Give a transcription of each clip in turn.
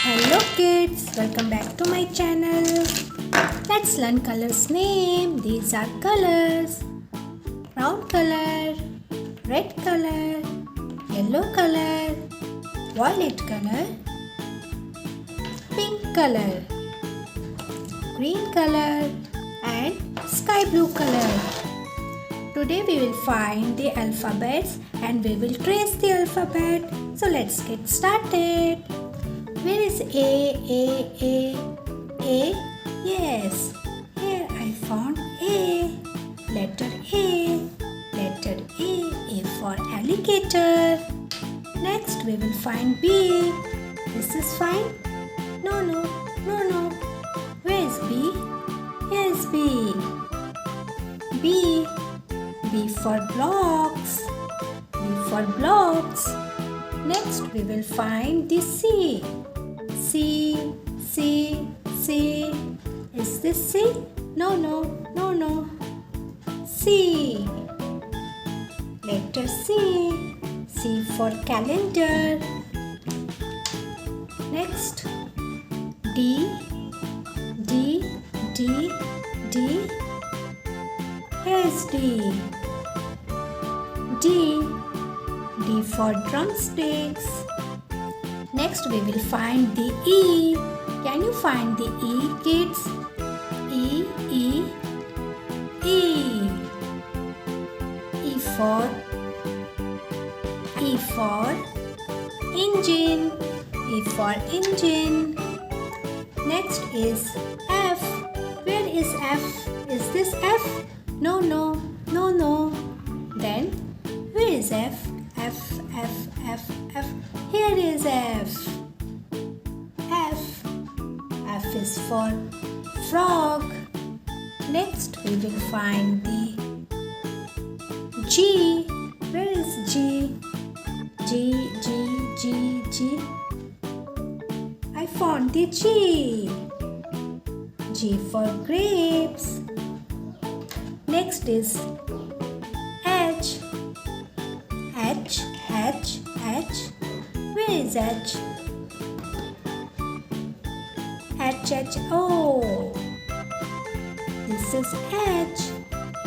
Hello kids, welcome back to my channel. Let's learn colors name. These are colors: brown color, red color, yellow color, violet color, pink color, green color and sky blue color. Today we will find the alphabets and we will trace the alphabet. So let's get started. Where is A? Yes, here I found A. Letter A. Letter A for alligator. Next we will find B. This is fine? No. Where is B? Here is B. B for blocks. B for blocks. Next we will find the C. C. Is this C? No. C. Letter C. C for calendar. Next D. Here's D. D for drumsticks. Next we will find the E. Can you find the E, kids? E. E for engine. E for engine. Next is F. Where is F? Is this F? No. Then where is F? F. Here is F. F is for frog. Next we will find the G. Where is G? G. I found the G. G for grapes. Next is H. Where is H? H. Oh, this is H.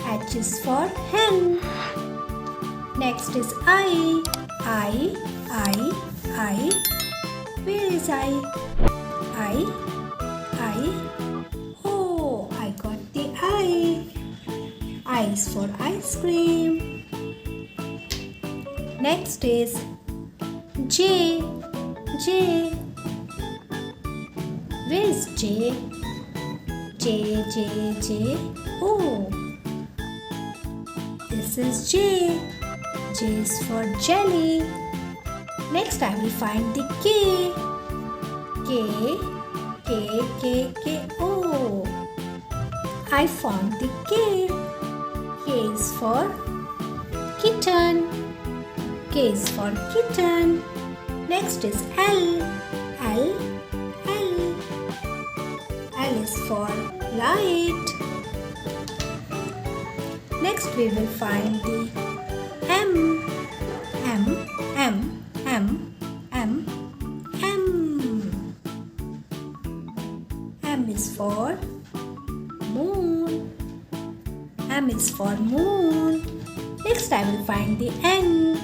H is for hen. Next is I. Where is I? Oh, I got the I. I is for ice cream. Next is J. Where is J? J. Oh, this is J. J is for jelly. Next I will find the K. K. Oh, I found the K. K is for kitten. K is for kitten. Next is L. L is for light. Next we will find the M. M is for moon. M is for moon. Next I will find the N.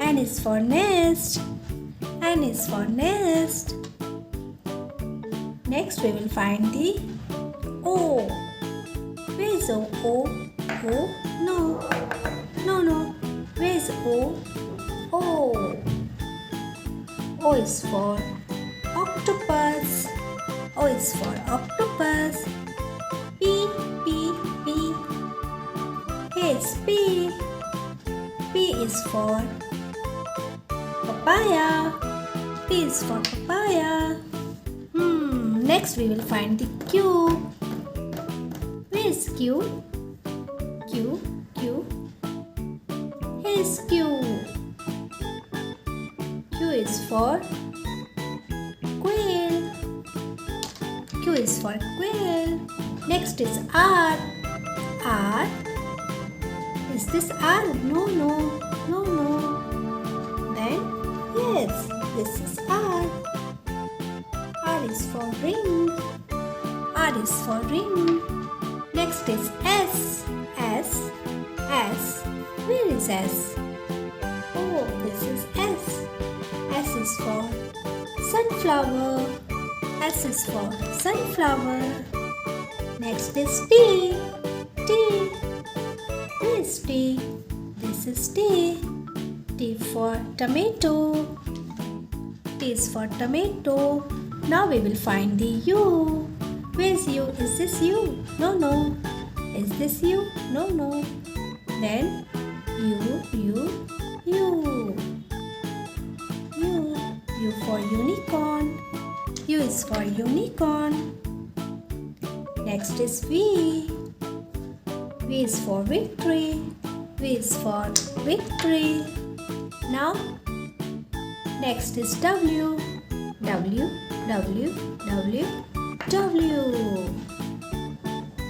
N is for nest. N is for nest. Next we will find the O. Where is O? O? No. Where is O? O is for octopus. O is for octopus. P. Here is P. P is for papaya. P is for papaya. Next we will find the Q. Where is Q? Q. Here is Q. Q is for quail. Q is for quail. Next is R. R? Is this R? No, no, no, no. Then, yes, this is R. R is for ring. R is for ring. Next is S. S. S. Where is S? Oh, this is S. S is for sunflower. S is for sunflower. Next is T. T. Where is T? This is T. T for tomato. T is for tomato. Now we will find the U. Where's U? Is this U? No, no. Is this U? No, no. Then U. U. U for unicorn. U is for unicorn. Next is V. V is for victory. V is for victory. Now, next is W. W. W. W. W.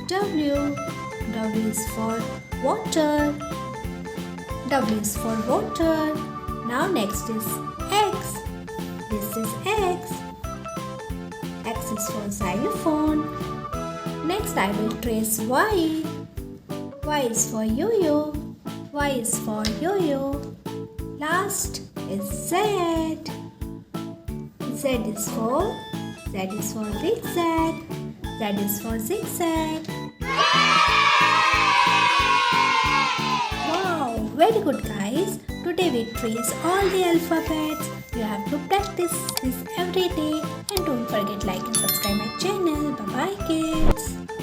W. W is for water. W is for water. Now next is X. This is X. X is for xylophone. Next I will trace Y. Y is for yo-yo. Y is for yo-yo. Last is Z. Z is for zigzag. Z is for zigzag. Wow, very good guys. Today we trace all the alphabets. You have to practice this every day and don't forget like and subscribe my channel. Bye bye kids.